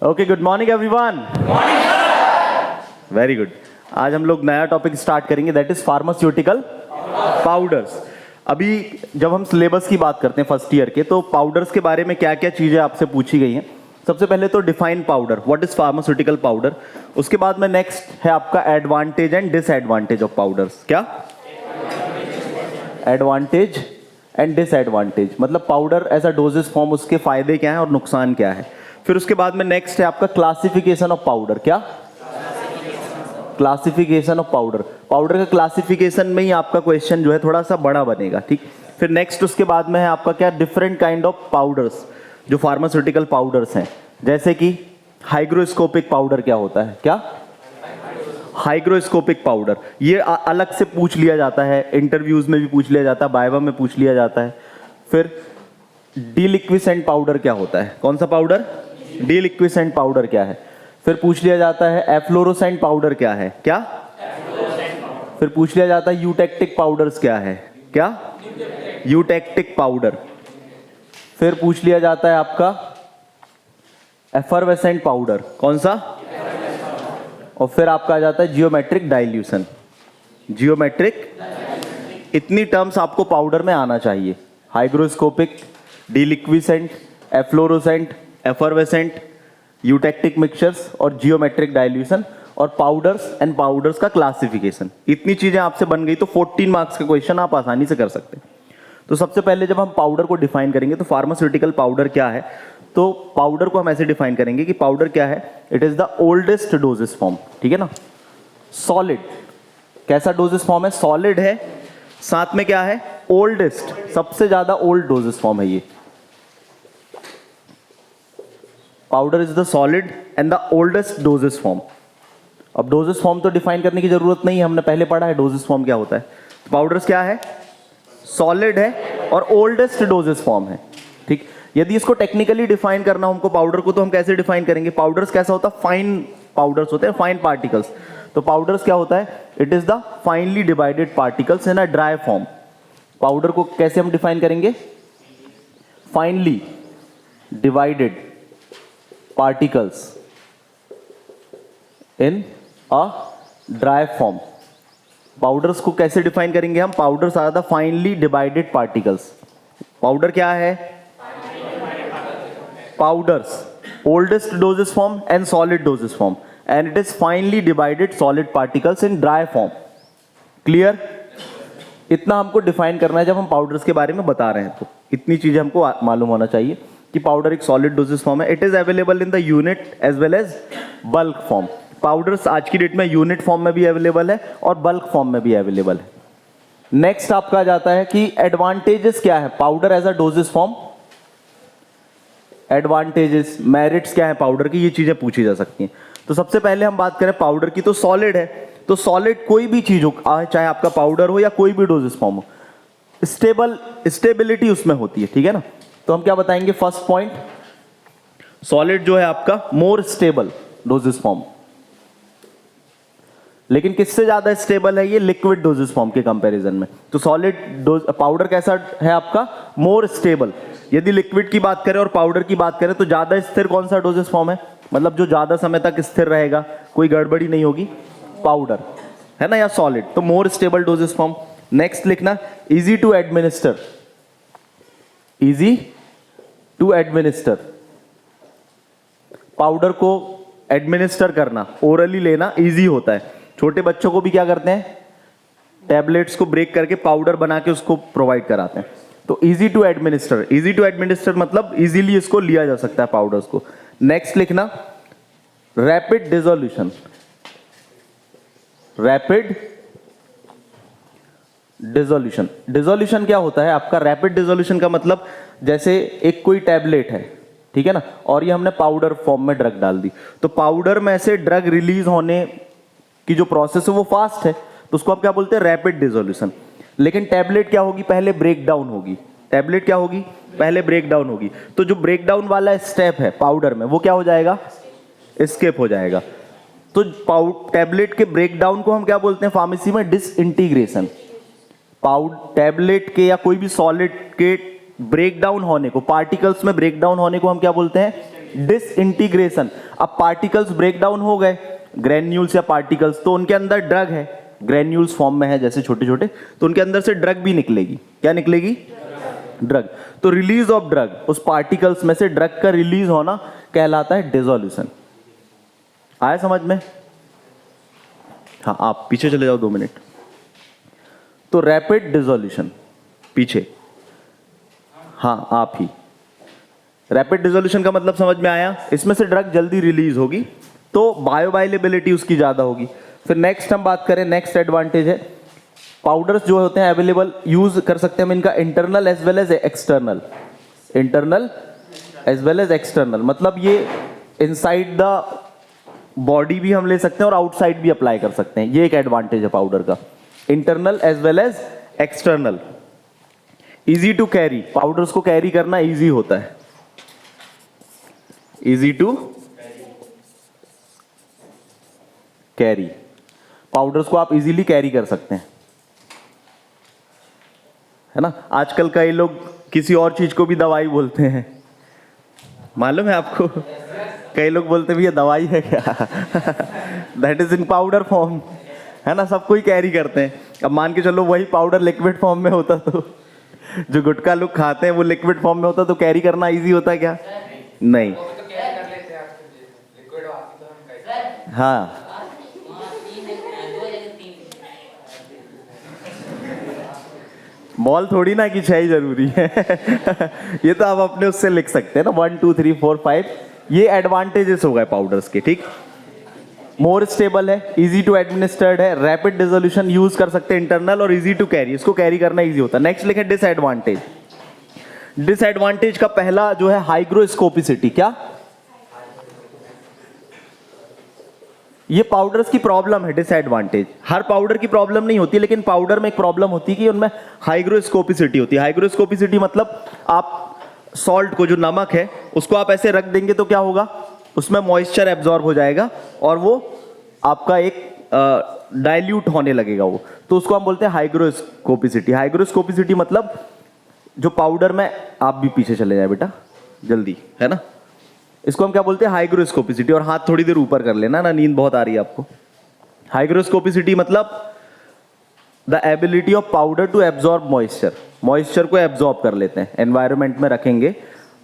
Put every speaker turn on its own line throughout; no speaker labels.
Okay, good morning everyone. Very good. आज हम लोग नया टॉपिक स्टार्ट करेंगे, दैट इज फार्मास्यूटिकल पाउडर्स। अभी जब हम सिलेबस की बात करते हैं फर्स्ट ईयर के, तो पाउडर्स के बारे में क्या क्या चीजें आपसे पूछी गई हैं। सबसे पहले तो define powder, what is pharmaceutical powder. उसके बाद में नेक्स्ट है आपका advantage and disadvantage of powders. क्या एडवांटेज एंड डिसएडवांटेज, मतलब powder as a doses form, उसके फायदे क्या हैं और नुकसान क्या है। फिर उसके बाद में नेक्स्ट है आपका क्लासिफिकेशन ऑफ पाउडर। क्या क्लासिफिकेशन ऑफ पाउडर, पाउडर का क्लासिफिकेशन में ही आपका क्वेश्चन जो है थोड़ा सा बड़ा बनेगा, ठीक। फिर नेक्स्ट उसके बाद में है आपका क्या, डिफरेंट काइंड ऑफ पाउडर्स, जो फार्मास्यूटिकल पाउडर्स हैं, जैसे कि हाइग्रोस्कोपिक पाउडर क्या होता है। क्या हाइग्रोस्कोपिक पाउडर, ये अलग से पूछ लिया जाता है, इंटरव्यूज में भी पूछ लिया जाता है, वाइवा में पूछ लिया जाता है। फिर डीलिक्विसेंट पाउडर क्या होता है, कौन सा पाउडर, डीलिक्विसेंट पाउडर क्या है। फिर पूछ लिया जाता है एफ्लोरोसेंट पाउडर क्या है। क्या फिर पूछ लिया जाता है यूटेक्टिक पाउडर्स क्या है। क्या यूटेक्टिक पाउडर। फिर पूछ लिया जाता है आपका एफरवेसेंट पाउडर, कौन सा। और फिर आपका आ जाता है जियोमेट्रिक डाइल्यूशन। जियोमेट्रिक, इतनी टर्म्स आपको पाउडर में आना चाहिए। Hygroscopic, deliquescent, efflorescent, effervescent, eutectic mixtures और जियोमेट्रिक डाइल्यूशन, और पाउडर्स एंड पाउडर्स का क्लासिफिकेशन। इतनी चीजें आपसे बन गई तो 14 मार्क्स का क्वेश्चन आप आसानी से कर सकते हैं। तो सबसे पहले जब हम पाउडर को डिफाइन करेंगे तो फार्मास्यूटिकल पाउडर क्या है, तो पाउडर को हम ऐसे डिफाइन करेंगे कि पाउडर क्या है, it is the oldest doses form, ठीक है ना। सॉलिड, कैसा डोजेस फॉर्म है, सॉलिड है, साथ में क्या है, ओल्डेस्ट, सबसे ज्यादा ओल्ड डोजेस फॉर्म है ये। Powder is the solid and the oldest doses form. अब डोजेस फॉर्म तो डिफाइन करने की जरूरत नहीं है, हमने पहले पढ़ा है डोजेस फॉर्म क्या होता है। तो पाउडर्स क्या है, सॉलिड है और ओल्डेस्ट डोजेस फॉर्म है, ठीक। यदि इसको टेक्निकली डिफाइन करना हो हमको पाउडर को, तो हम कैसे डिफाइन करेंगे। पाउडर्स कैसा होता है, फाइन पाउडर्स होते हैं, फाइन पार्टिकल्स। तो पाउडर्स क्या होता है, it is the finely divided particles in a dry form. Powder को कैसे हम डिफाइन करेंगे, finely divided particles in a dry form। Powders को कैसे डिफाइन करेंगे हम, powders are the finely divided particles. Powder क्या है, powders oldest doses form and solid doses form, and it is finely divided solid particles in dry form. Clear, इतना हमको define करना है जब हम पाउडर्स के बारे में बता रहे हैं, तो इतनी चीजें हमको मालूम होना चाहिए कि पाउडर एक सॉलिड डोजेस फॉर्म है। It is available in the unit as well as bulk form. Powders आज की डेट में यूनिट फॉर्म में भी अवेलेबल है और बल्क फॉर्म में भी अवेलेबल है। नेक्स्ट आपका जाता है कि एडवांटेजेस क्या है powder as a doses form. Advantages, merits क्या है पाउडर की, ये चीजें पूछी जा सकती हैं। तो सबसे पहले हम बात करें पाउडर की, तो सॉलिड है, तो सॉलिड कोई भी चीज हो, चाहे आपका पाउडर हो या कोई भी डोजेस फॉर्म हो, स्टेबिलिटी उसमें होती है, ठीक है ना। तो हम क्या बताएंगे, फर्स्ट पॉइंट, सॉलिड जो है आपका मोर स्टेबल डोजेस फॉर्म। लेकिन किससे ज्यादा स्टेबल है ये, लिक्विड डोजेस फॉर्म के कंपैरिजन में। तो सॉलिड पाउडर कैसा है आपका, मोर स्टेबल। यदि लिक्विड की बात करें और पाउडर की बात करें तो ज्यादा स्थिर कौन सा डोजेस फॉर्म है, मतलब जो ज्यादा समय तक स्थिर रहेगा, कोई गड़बड़ी नहीं होगी, पाउडर है ना, या सॉलिड। तो more stable dosage form. Next लिखना, easy to administer. Easy to administer, powder को एडमिनिस्टर करना, ओरली लेना इजी होता है। छोटे बच्चों को भी क्या करते हैं, टैबलेट्स को ब्रेक करके पाउडर बना के उसको प्रोवाइड कराते हैं। तो easy to administer, easy to administer मतलब इजीली इसको लिया जा सकता है पाउडर्स को। नेक्स्ट लिखना, rapid dissolution. Rapid dissolution, dissolution क्या होता है आपका, रैपिड डिसोल्यूशन का मतलब जैसे एक कोई टैबलेट है, ठीक है ना, और ये हमने पाउडर फॉर्म में ड्रग डाल दी, तो पाउडर में से ड्रग रिलीज होने की जो प्रोसेस है वो फास्ट है, तो उसको आप क्या बोलते हैं, रैपिड डिसोल्यूशन। लेकिन टैबलेट क्या होगी, पहले ब्रेक डाउन होगी। टैबलेट क्या होगी, पहले ब्रेक डाउन होगी। तो जो ब्रेक डाउन वाला स्टेप है पाउडर में, वो क्या हो जाएगा, स्किप हो जाएगा। तो टैबलेट के ब्रेक डाउन को हम क्या बोलते हैं फार्मेसी में, डिसइंटीग्रेशन। टैबलेट के या कोई भी सॉलिड के ब्रेक डाउन होने को, पार्टिकल्स में ब्रेक डाउन होने को हम क्या बोलते हैं, डिसइंटीग्रेशन। अब पार्टिकल्स ब्रेक डाउन हो गए, ग्रेन्यूल्स या पार्टिकल्स, तो उनके अंदर ड्रग है, ग्रेन्यूल्स फॉर्म में है जैसे छोटे छोटे, तो उनके अंदर से ड्रग भी निकलेगी। क्या निकलेगी? ड्रग। तो रिलीज ऑफ ड्रग, उस पार्टिकल्स में से ड्रग का रिलीज होना कहलाता है डिसोल्यूशन। आया समझ में? हाँ, आप पीछे चले जाओ 2 मिनट। तो रैपिड डिसोल्यूशन, पीछे, हाँ आप ही। रैपिड डिसोल्यूशन का मतलब समझ में आया? इसमें से ड्रग जल्दी रिलीज होगी तो बायोअवेलेबिलिटी उसकी ज्यादा होगी। फिर नेक्स्ट हम बात करें, नेक्स्ट एडवांटेज है पाउडर्स जो होते हैं अवेलेबल, यूज कर सकते हैं हम इनका internal as well as external. Internal as well as external मतलब ये इनसाइड द बॉडी भी हम ले सकते हैं और आउटसाइड भी अप्लाई कर सकते हैं। ये एक एडवांटेज है पाउडर का, internal as well as external. Easy to carry, powders को कैरी करना इजी होता है, इजी टू कैरी, पाउडर्स को आप इजीली कैरी कर सकते हैं, है ना। आजकल कई लोग किसी और चीज को भी दवाई बोलते हैं, मालूम है आपको? कई लोग बोलते हैं भैया दवाई है क्या? That is in powder form, है ना। सबको ही कैरी करते हैं। अब मान के चलो वही पाउडर लिक्विड फॉर्म में होता तो, जो गुटखा लोग खाते हैं वो लिक्विड फॉर्म में होता तो कैरी करना इजी होता क्या? नहीं। हाँ, मॉल थोड़ी ना कि 6 ही जरूरी है। ये तो आप अपने उससे लिख सकते हैं ना, 1 2 3 4 5। ये एडवांटेजेस हो गए पाउडर्स के, ठीक। मोर स्टेबल है, इजी टू एडमिनिस्टर्ड है, रैपिड डिसोल्यूशन यूज कर सकते हैं इंटरनल, और इजी टू कैरी, इसको कैरी करना इजी होता है। नेक्स्ट लिखे डिसएडवांटेज। डिसएडवांटेज का पहला जो है हाइग्रोस्कोपिसिटी। क्या? ये पाउडर्स की प्रॉब्लम है डिसएडवांटेज। हर पाउडर की प्रॉब्लम नहीं होती, लेकिन पाउडर में एक प्रॉब्लम होती है कि उनमें हाइग्रोस्कोपिसिटी होती है। हाइग्रोस्कोपिसिटी मतलब आप सॉल्ट को, जो नमक है, उसको आप ऐसे रख देंगे तो क्या होगा, उसमें मॉइस्चर एब्जॉर्ब हो जाएगा और वो आपका एक डाइल्यूट होने लगेगा वो, तो उसको हम बोलते हैं हाइग्रोस्कोपिसिटी। हाइग्रोस्कोपिसिटी मतलब जो पाउडर में, आप भी पीछे चले जाए बेटा जल्दी, है ना। इसको हम क्या बोलते हैं? हाइग्रोस्कोपिसिटी। और हाथ थोड़ी देर ऊपर कर लेना ना, नींद बहुत आ रही है आपको। हाइग्रोस्कोपिसिटी मतलब the ability of powder to absorb moisture, moisture को एब्जॉर्ब कर लेते हैं। एनवायरनमेंट में रखेंगे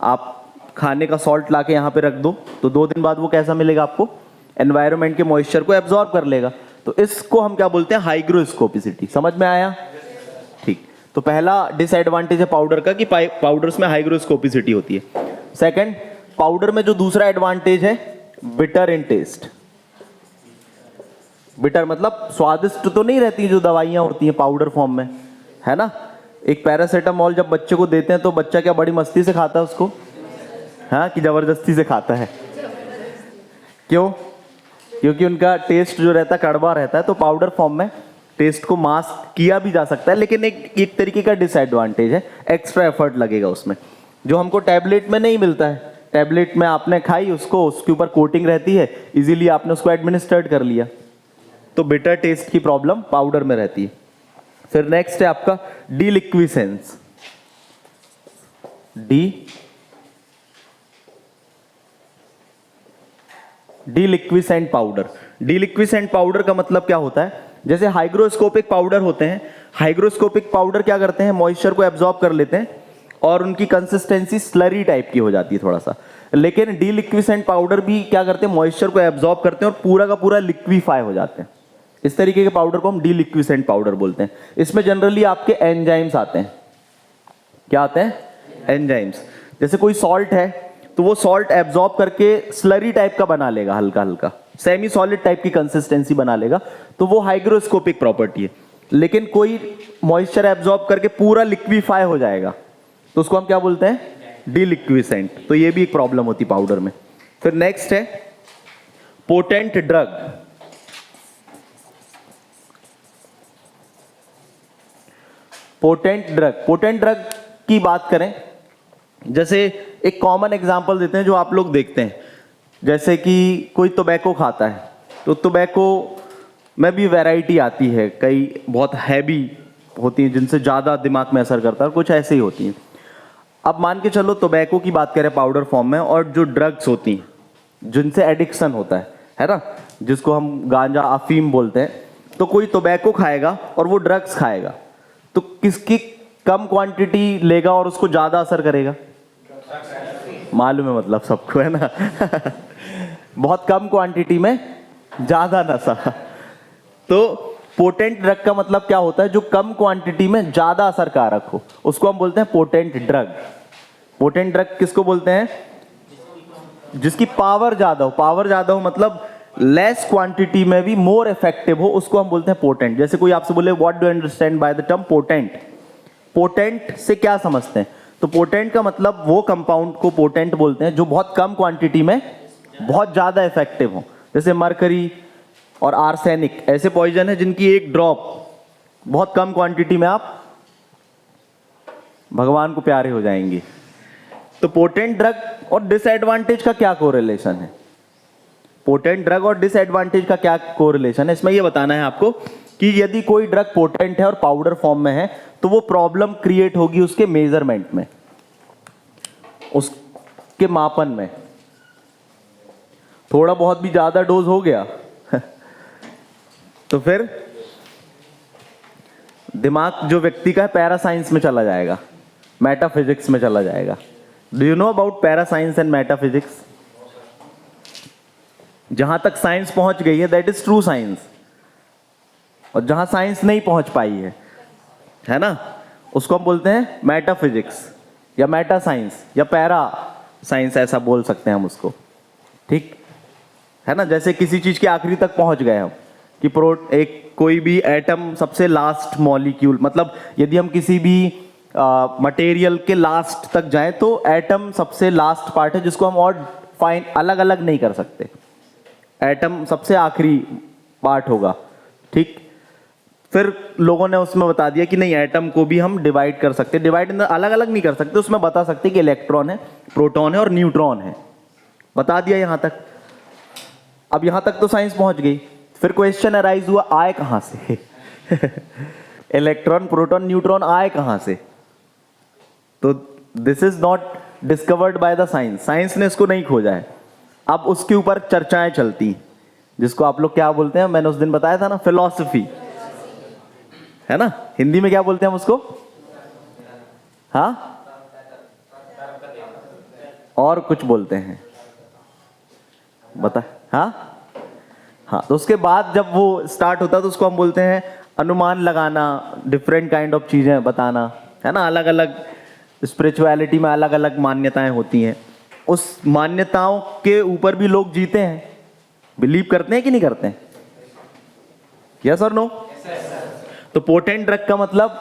आप, खाने का सॉल्ट लाके यहाँ पे रख दो तो 2 दिन बाद वो कैसा मिलेगा आपको? एनवायरनमेंट के मॉइस्चर को एब्जॉर्ब कर लेगा। तो इसको हम क्या बोलते हैं? हाइग्रोस्कोपिसिटी। समझ में आया? ठीक। तो पहला डिसएडवांटेज है पाउडर का कि पाउडर्स में हाइग्रोस्कोपिसिटी होती है। सेकंड, पाउडर में जो दूसरा एडवांटेज है, बिटर इन टेस्ट। बिटर मतलब स्वादिष्ट तो नहीं रहती जो दवाइयां होती हैं पाउडर फॉर्म में, है ना। एक पैरासीटामोल जब बच्चे को देते हैं तो बच्चा क्या बड़ी मस्ती से खाता है उसको, हाँ, कि जबरदस्ती से खाता है? क्यों? क्योंकि उनका टेस्ट जो रहता है कड़वा रहता है। तो पाउडर फॉर्म में टेस्ट को मास्क किया भी जा सकता है, लेकिन एक तरीके का डिसएडवांटेज है, एक्स्ट्रा एफर्ट लगेगा उसमें, जो हमको टैबलेट में नहीं मिलता है। टैबलेट में आपने खाई उसको, उसके ऊपर कोटिंग रहती है, इजीली आपने उसको एडमिनिस्ट्रेट कर लिया, तो बिटर टेस्ट की प्रॉब्लम पाउडर में रहती है। फिर नेक्स्ट है आपका deliquescence. Deliquescent powder. Deliquescent powder का मतलब क्या होता है? जैसे हाइग्रोस्कोपिक पाउडर होते हैं, हाइग्रोस्कोपिक पाउडर क्या करते हैं? मॉइस्चर को एब्जॉर्ब कर लेते हैं और उनकी कंसिस्टेंसी स्लरी टाइप की हो जाती है थोड़ा सा। लेकिन डीलिक्विसेंट पाउडर भी क्या करते हैं? मॉइस्चर को एब्जॉर्ब करते हैं और पूरा का पूरा लिक्विफाई हो जाते हैं। इस तरीके के पाउडर को हम डीलिक्विसेंट पाउडर बोलते हैं। इसमें जनरली आपके एंजाइम्स आते हैं। क्या आते हैं? एंजाइम्स। जैसे कोई सॉल्ट है तो वो सॉल्ट एब्जॉर्ब करके स्लरी टाइप का बना लेगा, हल्का हल्का सेमी सॉलिड टाइप की कंसिस्टेंसी बना लेगा, तो वो हाइग्रोस्कोपिक प्रॉपर्टी है। लेकिन कोई मॉइस्चर एब्जॉर्ब करके पूरा लिक्विफाई हो जाएगा तो उसको हम क्या बोलते हैं? डीलिक्विसेंट। तो ये भी एक प्रॉब्लम होती पाउडर में। फिर नेक्स्ट है potent drug. Potent drug, potent drug की बात करें, जैसे एक कॉमन एग्जांपल देते हैं जो आप लोग देखते हैं, जैसे कि कोई टोबैको खाता है तो टोबैको में भी वैरायटी आती है, कई बहुत हैवी होती हैं जिनसे ज़्यादा दिमाग में असर करता है और कुछ ऐसे ही होती हैं। अब मान के चलो टोबैको की बात करें पाउडर फॉर्म में, और जो ड्रग्स होती हैं जिनसे एडिक्शन होता है ना, जिसको हम गांजा अफीम बोलते हैं, तो कोई टोबैको खाएगा और वो ड्रग्स खाएगा, तो किसकी कम क्वांटिटी लेगा और उसको ज्यादा असर करेगा? मालूम है मतलब सबको, है ना? बहुत कम क्वांटिटी में ज्यादा नशा। तो पोटेंट ड्रग का मतलब क्या होता है? जो कम क्वांटिटी में ज्यादा असरकारक हो, उसको हम बोलते हैं पोटेंट ड्रग। पोटेंट ड्रग किसको बोलते हैं? जिसकी पावर ज्यादा हो। पावर ज्यादा हो मतलब लेस क्वांटिटी में भी मोर इफेक्टिव हो, उसको हम बोलते हैं पोटेंट। जैसे कोई आपसे बोले what do you understand by the term potent, potent से क्या समझते हैं? तो पोटेंट का मतलब वो कंपाउंड को पोटेंट बोलते हैं जो बहुत कम क्वांटिटी में बहुत ज्यादा इफेक्टिव हो। जैसे मरकरी और आर्सेनिक ऐसे पॉइजन है जिनकी एक ड्रॉप बहुत कम क्वांटिटी में आप भगवान को प्यारे हो जाएंगे। तो पोटेंट ड्रग और डिसएडवांटेज का क्या कोरिलेशन है? पोटेंट ड्रग और डिसएडवांटेज का क्या कोरिलेशन है? इसमें यह बताना है आपको कि यदि कोई ड्रग पोटेंट है और पाउडर फॉर्म में है तो वो प्रॉब्लम क्रिएट होगी उसके मेजरमेंट में, उसके मापन में। थोड़ा बहुत भी ज्यादा डोज हो गया तो फिर दिमाग जो व्यक्ति का है पैरासाइंस में चला जाएगा, मेटाफिजिक्स में चला जाएगा। Do you know about parascience and metaphysics? जहां तक साइंस पहुंच गई है दैट इज ट्रू साइंस, और जहां साइंस नहीं पहुंच पाई है ना, उसको हम बोलते हैं मेटाफिजिक्स या मेटा साइंस या पैरा साइंस, ऐसा बोल सकते हैं हम उसको। ठीक है ना? जैसे किसी चीज के आखिरी तक पहुंच गए हम कि एक कोई भी एटम सबसे लास्ट मॉलिक्यूल, मतलब यदि हम किसी भी मटेरियल के लास्ट तक जाएं तो एटम सबसे लास्ट पार्ट है जिसको हम और फाइन अलग अलग नहीं कर सकते। एटम सबसे आखिरी पार्ट होगा। ठीक, फिर लोगों ने उसमें बता दिया कि नहीं, एटम को भी हम डिवाइड कर सकते, डिवाइड अलग अलग नहीं कर सकते, उसमें बता सकते कि इलेक्ट्रॉन है, प्रोटॉन है और न्यूट्रॉन है, बता दिया यहां तक। अब यहां तक तो साइंस पहुंच गई, फिर क्वेश्चन अराइज हुआ आए कहां से इलेक्ट्रॉन प्रोटॉन न्यूट्रॉन आए कहां से? तो this is not discovered by the science, science ने इसको नहीं खोजा है। अब उसके ऊपर चर्चाएं चलती, जिसको आप लोग क्या बोलते हैं, मैंने उस दिन बताया था ना, फिलॉसफी, है ना? हिंदी में क्या बोलते हैं हम उसको? हाँ, और कुछ बोलते हैं, बता। हाँ हाँ, तो उसके बाद जब वो स्टार्ट होता है तो उसको हम बोलते हैं अनुमान लगाना, डिफरेंट काइंड ऑफ चीजें बताना, है ना? अलग अलग स्पिरिचुअलिटी में अलग अलग मान्यताएं होती हैं, उस मान्यताओं के ऊपर भी लोग जीते हैं, बिलीव करते हैं कि नहीं करते हैं? यस और नो? तो पोटेंट ड्रग का मतलब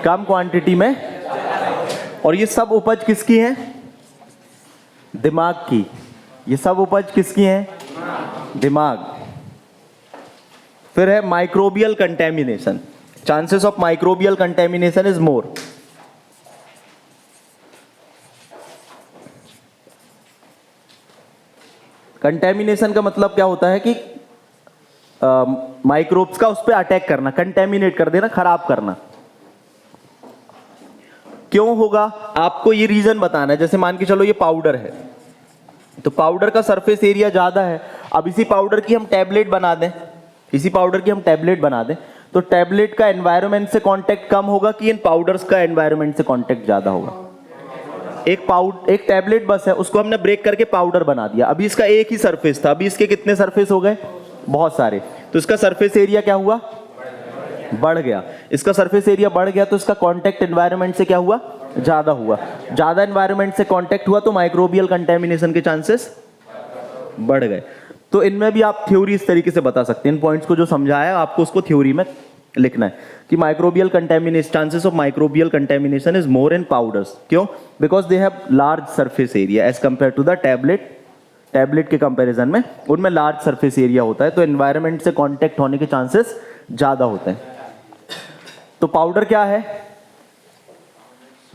कम क्वांटिटी में, और ये सब उपज किसकी है? दिमाग की। ये सब उपज किसकी है? दिमाग। फिर है microbial contamination, chances of microbial contamination is more. Contamination का मतलब क्या होता है कि माइक्रोब्स का उस पर अटैक करना, कंटेमिनेट कर देना, खराब करना। क्यों होगा आपको ये रीजन बताना है। जैसे मान के चलो ये पाउडर है, तो पाउडर का सरफेस एरिया ज्यादा है। अब इसी पाउडर की हम टैबलेट बना दें, इसी पाउडर की हम टैबलेट बना दें, तो टैबलेट का एनवायरनमेंट से कांटेक्ट कम होगा कि इन पाउडर्स का एनवायरनमेंट से कांटेक्ट ज्यादा होगा? एक टैबलेट बस है, उसको हमने ब्रेक करके पाउडर बना दिया। अभी इसका एक ही सरफेस था, अभी इसके कितने सरफेस हो गए? बहुत सारे। तो इसका सरफेस एरिया क्या हुआ? बढ़ गया। इसका सरफेस एरिया बढ़ गया तो इसका कांटेक्ट एनवायरनमेंट से क्या हुआ? ज्यादा हुआ। ज्यादा एनवायरनमेंट से कांटेक्ट हुआ तो माइक्रोबियल कंटेमिनेशन के चांसेस बढ़ गए। तो इनमें भी आप थ्योरी इस तरीके से बता सकते हैं, इन पॉइंट्स को जो समझाया आपको उसको थ्योरी में लिखना है कि microbial contamination, chances of microbial contamination is more in powders. क्यों? Because they have large surface area as compare to the tablet. Tablet के कंपैरिजन में उनमें लार्ज सरफेस एरिया होता है, तो एनवायरनमेंट से कांटेक्ट होने के चांसेस ज्यादा होते हैं। तो पाउडर क्या है?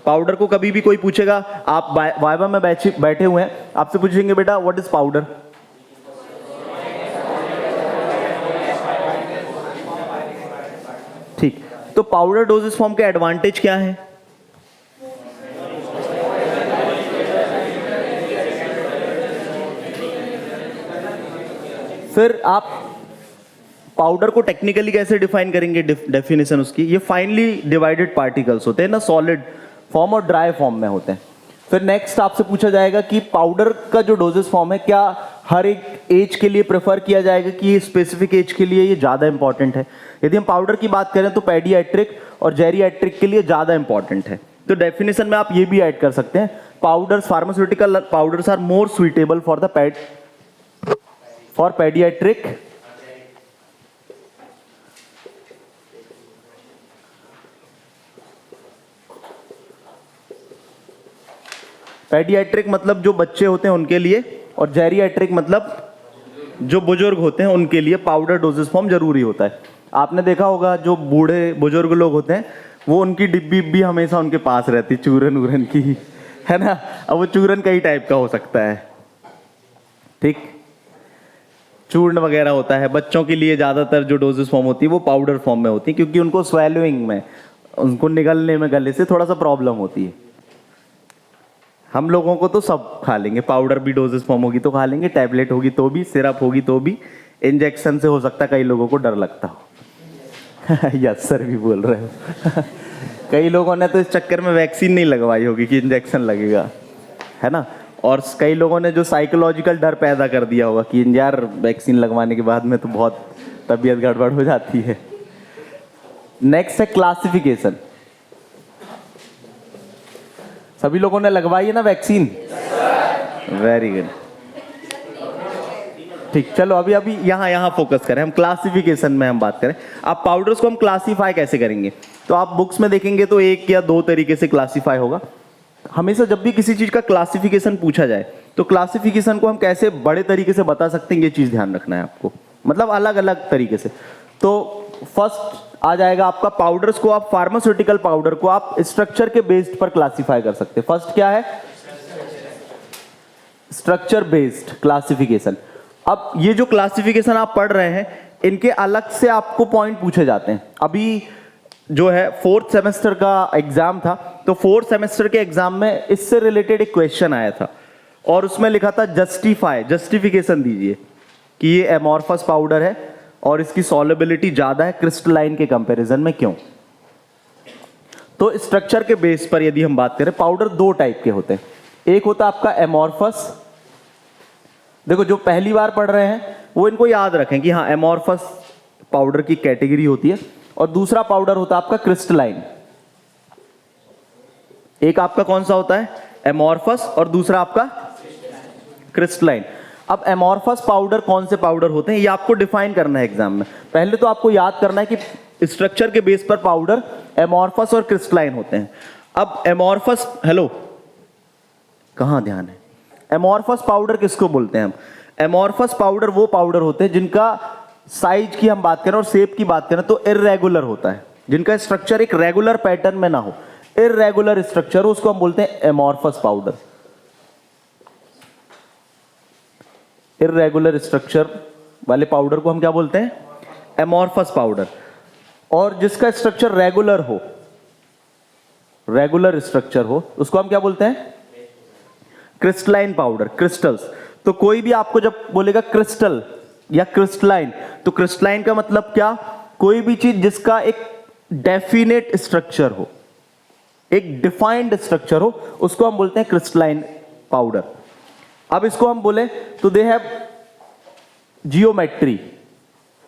पाउडर को कभी भी कोई पूछेगा, आप वाइवा में बैठे हुए हैं, आपसे पूछेंगे बेटा व्हाट इज पाउडर? ठीक, तो पाउडर डोजेस फॉर्म के एडवांटेज क्या है? फिर आप पाउडर को टेक्निकली कैसे डिफाइन करेंगे, डेफिनेशन उसकी, ये फाइनली डिवाइडेड पार्टिकल्स होते हैं ना, सॉलिड फॉर्म और ड्राई फॉर्म में होते हैं। फिर नेक्स्ट आपसे पूछा जाएगा कि पाउडर का जो डोजेस फॉर्म है, क्या हर एक एज के लिए प्रेफर किया जाएगा कि स्पेसिफिक एज के लिए ये ज़्यादा इंपॉर्टेंट है। यदि हम पाउडर की बात करें तो पेडियाट्रिक और जेरियाट्रिक के लिए ज़्यादा इंपॉर्टेंट है। तो डेफिनेशन में आप ये भी ऐड कर सकते हैं, powders, pharmaceutical powders are more suitable for paediatric paediatric मतलब जो बच्चे होते हैं उनके लिए, और जेरियाट्रिक मतलब जो बुजुर्ग होते हैं उनके लिए पाउडर डोजेस फॉर्म जरूरी होता है। आपने देखा होगा जो बूढ़े बुजुर्ग लोग होते हैं वो उनकी डिब्बी भी हमेशा उनके पास रहती, चूरन वूरन की, है ना। अब वो चूरन कई टाइप का हो सकता है, ठीक, चूर्ण वगैरह होता है। बच्चों के लिए ज़्यादातर जो डोजेस फॉर्म होती है वो पाउडर फॉर्म में होती है, क्योंकि उनको स्वेलोइंग में, उनको निगलने में गले से थोड़ा सा प्रॉब्लम होती है। हम लोगों को तो सब खा लेंगे, पाउडर भी डोजेस फॉर्म होगी तो खा लेंगे, टैबलेट होगी तो भी, सिरप होगी तो भी, इंजेक्शन से हो सकता है कई लोगों को डर लगता हो। यस सर भी बोल रहे हो। कई लोगों ने तो इस चक्कर में वैक्सीन नहीं लगवाई होगी कि इंजेक्शन लगेगा, है ना। और कई लोगों ने जो साइकोलॉजिकल डर पैदा कर दिया होगा कि यार वैक्सीन लगवाने के बाद में तो बहुत तबीयत गड़बड़ हो जाती है। नेक्स्ट है क्लासिफिकेशन। सभी लोगों ने लगवाई है ना वैक्सीन? वेरी गुड, ठीक। चलो अभी यहाँ फोकस करें, हम क्लासिफिकेशन में हम बात करें। आप पाउडर्स को हम क्लासीफाई कैसे करेंगे, तो आप बुक्स में देखेंगे तो एक या दो तरीके से क्लासीफाई होगा। हमेशा जब भी किसी चीज का क्लासिफिकेशन पूछा जाए तो क्लासिफिकेशन को हम कैसे बड़े तरीके से बता सकते हैं, ये चीज ध्यान रखना है आपको, मतलब अलग अलग तरीके से। तो फर्स्ट आ जाएगा आपका पाउडर्स को, आप फार्मास्यूटिकल पाउडर को आप स्ट्रक्चर के बेस्ड पर क्लासिफाई कर सकते हैं। फर्स्ट क्या है? Structure based classification. अब ये जो क्लासिफिकेशन आप पढ़ रहे हैं, इनके अलग से आपको पॉइंट पूछे जाते हैं। अभी जो है 4th सेमेस्टर का एग्जाम था, तो 4th सेमेस्टर के एग्जाम में इससे रिलेटेड एक क्वेश्चन आया था और उसमें लिखा था जस्टिफिकेशन दीजिए कि ये एमॉर्फस पाउडर है और इसकी सॉल्युबिलिटी ज्यादा है क्रिस्टलाइन के कंपैरिजन में, क्यों? तो स्ट्रक्चर के बेस पर यदि हम बात करें, पाउडर दो टाइप के होते हैं। एक होता है आपका एमॉर्फस, देखो जो पहली बार पढ़ रहे हैं वो इनको याद रखें कि हाँ एमॉर्फस पाउडर की कैटेगरी होती है। और दूसरा पाउडर होता है आपका क्रिस्टलाइन। एक आपका कौन सा होता है? एमॉर्फस, और दूसरा आपका क्रिस्टलाइन। अब एमॉर्फस पाउडर कौन से पाउडर होते हैं ये आपको डिफाइन करना है एग्जाम में। पहले तो आपको याद करना है कि स्ट्रक्चर के बेस पर पाउडर एमॉर्फस और क्रिस्टलाइन होते हैं। अब एमॉर्फस, हेलो कहां ध्यान है? एमॉर्फस पाउडर किसको बोलते हैं हम? एमॉर्फस पाउडर वो पाउडर होते हैं जिनका साइज की हम बात करें और शेप की बात करें तो इर्रेगुलर होता है, जिनका स्ट्रक्चर एक रेगुलर पैटर्न में ना हो, इर्रेगुलर स्ट्रक्चर हो, उसको हम बोलते हैं एमॉर्फस पाउडर। इर्रेगुलर स्ट्रक्चर वाले पाउडर को हम क्या बोलते हैं? Amorphous powder. और जिसका स्ट्रक्चर रेगुलर हो, रेगुलर स्ट्रक्चर हो, उसको हम क्या बोलते हैं? Crystalline powder, crystals. तो कोई भी आपको जब बोलेगा क्रिस्टल या क्रिस्टलाइन, तो क्रिस्टलाइन का मतलब क्या? कोई भी चीज जिसका एक डेफिनेट स्ट्रक्चर हो, एक डिफाइंड स्ट्रक्चर हो, उसको हम बोलते हैं क्रिस्टलाइन पाउडर। अब इसको हम बोले तो दे हैव जियोमेट्री।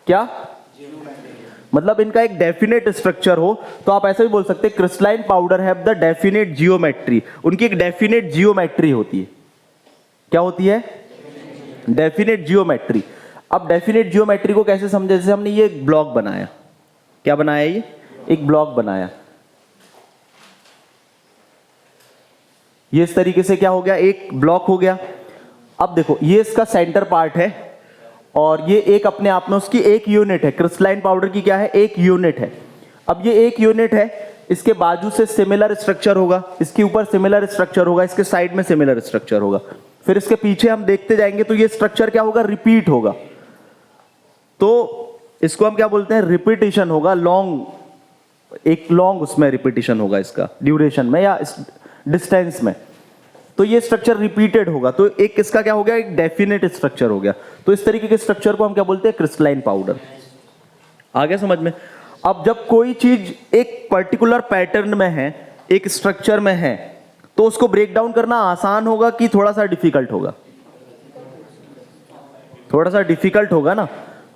क्या? मतलब इनका एक डेफिनेट स्ट्रक्चर हो, तो आप ऐसे भी बोल सकते हैं crystalline powder have the definite geometry. उनकी एक डेफिनेट जियोमेट्री होती है। क्या होती है? Definite geometry. अब डेफिनेट जियोमेट्री को कैसे समझे? जैसे हमने ये एक ब्लॉक बनाया, क्या बनाया? ये एक ब्लॉक बनाया, ये इस तरीके से क्या हो गया? एक ब्लॉक हो गया। अब देखो ये इसका सेंटर पार्ट है और ये एक अपने आप में उसकी एक यूनिट है। क्रिस्टलाइन पाउडर की क्या है? एक यूनिट है। अब ये एक यूनिट है, इसके बाजू से सिमिलर स्ट्रक्चर होगा, इसके ऊपर सिमिलर स्ट्रक्चर होगा, इसके साइड में सिमिलर स्ट्रक्चर होगा, फिर इसके पीछे हम देखते जाएंगे तो ये स्ट्रक्चर क्या होगा? रिपीट होगा। तो इसको हम क्या बोलते हैं? रिपीटिशन होगा, लॉन्ग, एक लॉन्ग उसमें रिपीटिशन होगा इसका ड्यूरेशन में या डिस्टेंस में। तो ये स्ट्रक्चर रिपीटेड होगा, तो एक किसका क्या हो गया, एक डेफिनेट स्ट्रक्चर हो गया। तो इस तरीके के स्ट्रक्चर को हम क्या बोलते हैं, क्रिस्टलाइन पाउडर। आ गया समझ में। अब जब कोई चीज एक पर्टिकुलर पैटर्न में है, एक स्ट्रक्चर में है, तो उसको ब्रेक डाउन करना आसान होगा कि थोड़ा सा डिफिकल्ट होगा? थोड़ा सा डिफिकल्ट होगा ना।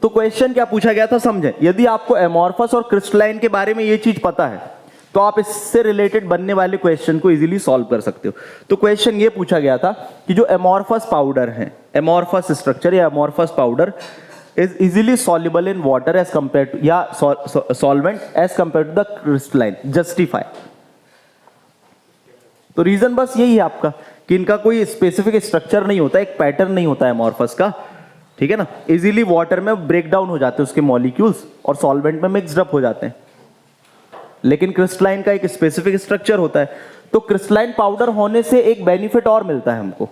तो क्वेश्चन क्या पूछा गया था समझे, यदि आपको एमॉर्फस और क्रिस्टलाइन के बारे में ये चीज पता है तो आप इससे रिलेटेड बनने वाले क्वेश्चन को इजीली सॉल्व कर सकते हो। तो क्वेश्चन ये पूछा गया था कि जो एमॉर्फस पाउडर है, एमॉर्फस स्ट्रक्चर या amorphous powder is easily soluble in water as compare to, या solvent as compare to the crystalline, justify. तो रीजन बस यही है आपका कि इनका कोई स्पेसिफिक स्ट्रक्चर नहीं होता, एक पैटर्न नहीं होता है एमॉर्फस का, ठीक है ना। इजीली वाटर में ब्रेक डाउन हो जाते हैं उसके मॉलिक्यूल्स और सॉल्वेंट में मिक्स्ड अप हो जाते हैं। लेकिन क्रिस्टलाइन का एक स्पेसिफिक स्ट्रक्चर होता है। तो क्रिस्टलाइन पाउडर होने से एक बेनिफिट और मिलता है हमको।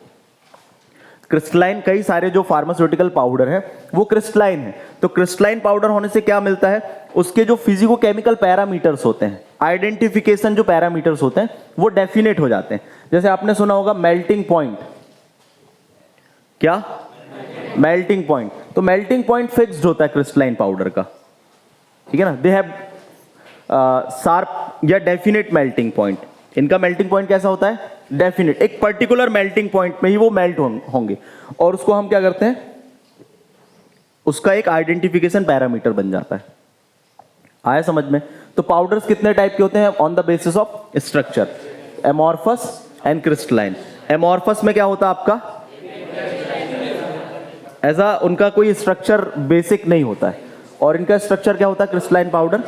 क्रिस्टलाइन, कई सारे जो फार्मास्यूटिकल पाउडर है वो क्रिस्टलाइन है, तो क्रिस्टलाइन पाउडर होने से क्या मिलता है, उसके जो फिजिको केमिकल पैरामीटर्स होते हैं, आइडेंटिफिकेशन जो पैरामीटर्स होते हैं वो डेफिनेट हो जाते हैं। जैसे आपने सुना होगा मेल्टिंग पॉइंट, क्या मेल्टिंग पॉइंट, तो मेल्टिंग पॉइंट फिक्स्ड होता है क्रिस्टलाइन पाउडर का, ठीक है ना। दे हैव शार्प या डेफिनेट मेल्टिंग पॉइंट। इनका मेल्टिंग पॉइंट कैसा होता है, डेफिनेट, एक पर्टिकुलर मेल्टिंग पॉइंट में ही वो मेल्ट होंगे और उसको हम क्या करते हैं, उसका एक आइडेंटिफिकेशन पैरामीटर बन जाता है। आया समझ में। तो पाउडर्स कितने टाइप के होते हैं on the basis of structure, amorphous and crystalline. Amorphous में क्या होता है आपका, ऐसा उनका कोई स्ट्रक्चर बेसिक नहीं होता है, और इनका स्ट्रक्चर क्या होता है, क्रिस्टलाइन पाउडर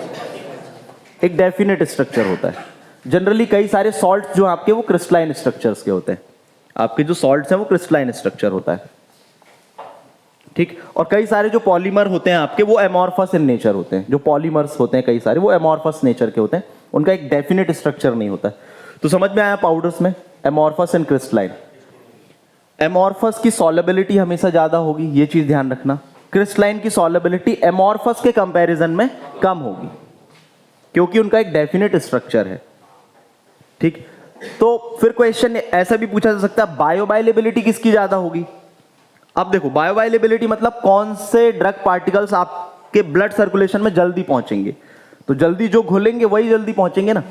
एक डेफिनेट स्ट्रक्चर होता है। जनरली कई सारे सॉल्ट जो आपके वो क्रिस्टलाइन स्ट्रक्चर्स के होते हैं, आपके जो सॉल्ट्स हैं वो क्रिस्टलाइन स्ट्रक्चर होता है, ठीक। और कई सारे जो पॉलीमर होते हैं आपके वो एमॉर्फस इन नेचर होते हैं, जो पॉलीमर्स होते हैं कई सारे वो एमॉर्फस नेचर के होते हैं, उनका एक डेफिनेट स्ट्रक्चर नहीं होता है। तो समझ में आया पाउडर्स में एमॉर्फस एंड क्रिस्टलाइन। एमॉर्फस की सॉल्युबिलिटी हमेशा ज्यादा होगी, ये चीज ध्यान रखना। क्रिस्टलाइन की सॉल्युबिलिटी एमॉर्फस के कंपैरिजन में कम होगी, क्योंकि उनका एक डेफिनेट स्ट्रक्चर है, ठीक। तो फिर क्वेश्चन ऐसा भी पूछा जा सकता है, बायोअवेलेबिलिटी किसकी ज्यादा होगी। अब देखो बायोअवेलेबिलिटी मतलब कौन से ड्रग पार्टिकल्स आपके ब्लड सर्कुलेशन में जल्दी पहुंचेंगे, तो जल्दी जो घुलेंगे वही जल्दी पहुंचेंगे ना।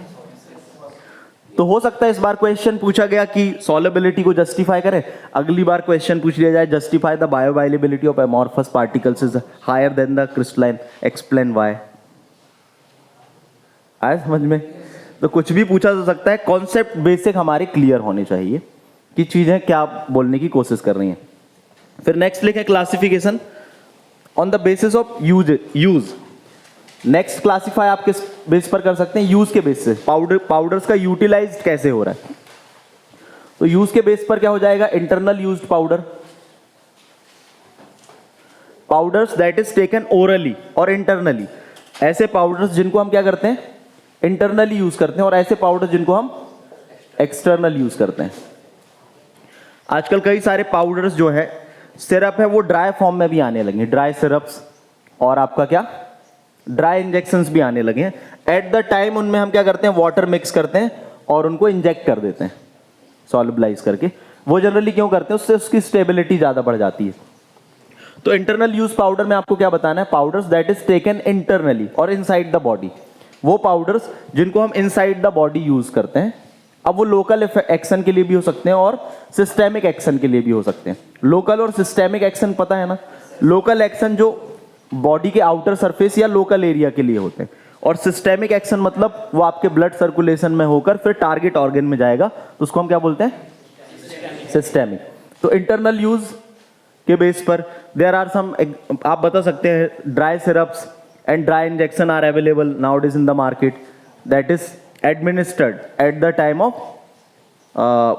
तो हो सकता है इस बार क्वेश्चन पूछा गया कि सॉल्युबिलिटी को जस्टिफाई करें, अगली बार क्वेश्चन पूछ लिया जाए justify the bioavailability of amorphous particles is higher than the crystalline, explain why. आया समझ में। तो कुछ भी पूछा जा सकता है, कॉन्सेप्ट बेसिक हमारे क्लियर होने चाहिए कि चीजें क्या बोलने की कोशिश कर रही हैं। फिर नेक्स्ट लिखें classification on the basis of use. Next classify आप किस बेस पर कर सकते हैं, यूज के बेस से। पाउडर्स का यूटिलाइज्ड कैसे हो रहा है, तो यूज के बेस पर क्या हो जाएगा, internal used powder, powders that is taken orally और इंटरनली। ऐसे पाउडर्स जिनको हम क्या करते हैं, इंटरनली यूज करते हैं, और ऐसे पाउडर जिनको हम एक्सटर्नल यूज करते हैं। आजकल कई सारे पाउडर्स जो है, सिरप है, वो ड्राई फॉर्म में भी आने लगे, ड्राई सिरप्स, और आपका क्या ड्राई इंजेक्शंस भी आने लगे हैं। एट द टाइम उनमें हम क्या करते हैं, वाटर मिक्स करते हैं और उनको इंजेक्ट कर देते हैं सॉल्युबलाइज करके। वो जनरली क्यों करते हैं, उससे उसकी स्टेबिलिटी ज्यादा बढ़ जाती है। तो इंटरनल यूज पाउडर में आपको क्या बताना है, powders that is taken internally और इनसाइड द बॉडी, वो पाउडर्स जिनको हम इनसाइड द बॉडी यूज करते हैं। अब वो लोकल एक्शन के लिए भी हो सकते हैं और सिस्टेमिक एक्शन के लिए भी हो सकते हैं। लोकल और सिस्टेमिक एक्शन पता है ना, लोकल एक्शन जो बॉडी के आउटर सरफेस या लोकल एरिया के लिए होते हैं, और सिस्टेमिक एक्शन मतलब वो आपके ब्लड सर्कुलेशन में होकर फिर टारगेट ऑर्गन में जाएगा, तो उसको हम क्या बोलते हैं, सिस्टेमिक। तो इंटरनल यूज के बेस पर देयर आर सम, आप बता सकते हैं dry syrups and dry injection are available nowadays in the market that is administered at the time of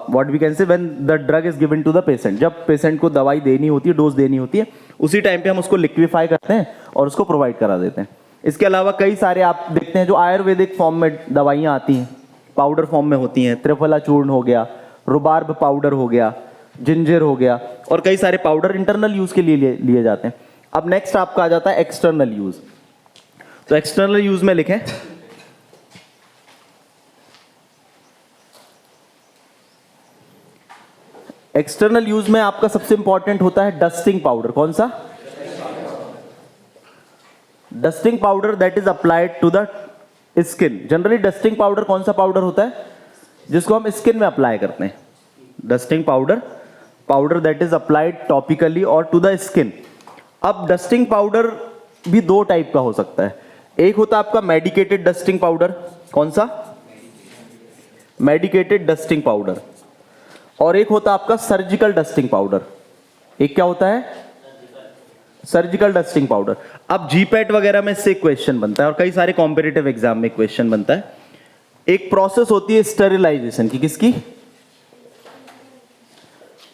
what we can say when the drug is given to the patient। जब patient को दवाई देनी होती है, dose देनी होती है, उसी टाइम पे हम उसको लिक्विफाई करते हैं और उसको प्रोवाइड करा देते हैं। इसके अलावा कई सारे आप देखते हैं जो आयुर्वेदिक फॉर्म में दवाइयाँ आती हैं, पाउडर फॉर्म में होती हैं, त्रिफला चूर्ण हो गया, रुबार्ब पाउडर हो गया, जिंजर हो गया, और कई सारे पाउडर इंटरनल यूज के लिए लिए जाते हैं। अब नेक्स्ट आपका आ जाता है एक्सटर्नल यूज। तो एक्सटर्नल यूज में लिखें एक्सटर्नल यूज में आपका सबसे इंपॉर्टेंट होता है डस्टिंग पाउडर। कौन सा? Dusting powder that is applied to the skin. Generally dusting powder कौन सा पाउडर होता है? जिसको हम स्किन में अप्लाई करते हैं। Dusting powder, powder that is applied topically और टू द स्किन। अब डस्टिंग पाउडर भी दो टाइप का हो सकता है। एक होता है आपका मेडिकेटेड डस्टिंग पाउडर। कौन सा? Medicated dusting powder. और एक होता है आपका सर्जिकल डस्टिंग पाउडर। एक क्या होता है? Surgical dusting powder. अब जीपैट वगैरह में इससे क्वेश्चन बनता है और कई सारे कॉम्पिटिटिव एग्जाम में क्वेश्चन बनता है। एक प्रोसेस होती है स्टेरिलाइजेशन की। किसकी?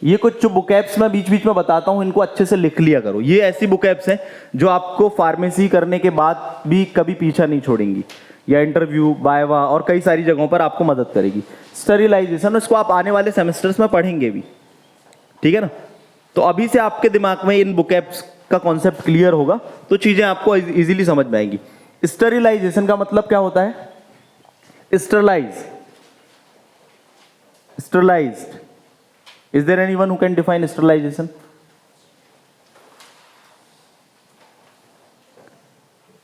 ये कुछ जो बुकैप्स मैं बीच बीच में बताता हूं, इनको अच्छे से लिख लिया करो। ये ऐसी बुकैप्स हैं जो आपको फार्मेसी करने के बाद भी कभी पीछा नहीं छोड़ेंगी, या इंटरव्यू, वाइवा और कई सारी जगहों पर आपको मदद करेगी। स्टेरिलाइजेशन, इसको आप आने वाले सेमेस्टर्स में पढ़ेंगे भी, ठीक है ना? तो अभी से आपके दिमाग में इन बुकैप्स का कॉन्सेप्ट क्लियर होगा तो चीजें आपको इजीली समझ में आएंगी। स्टेरिलाइजेशन का मतलब क्या होता है? Sterilize, sterilized. Is there anyone who can define sterilization?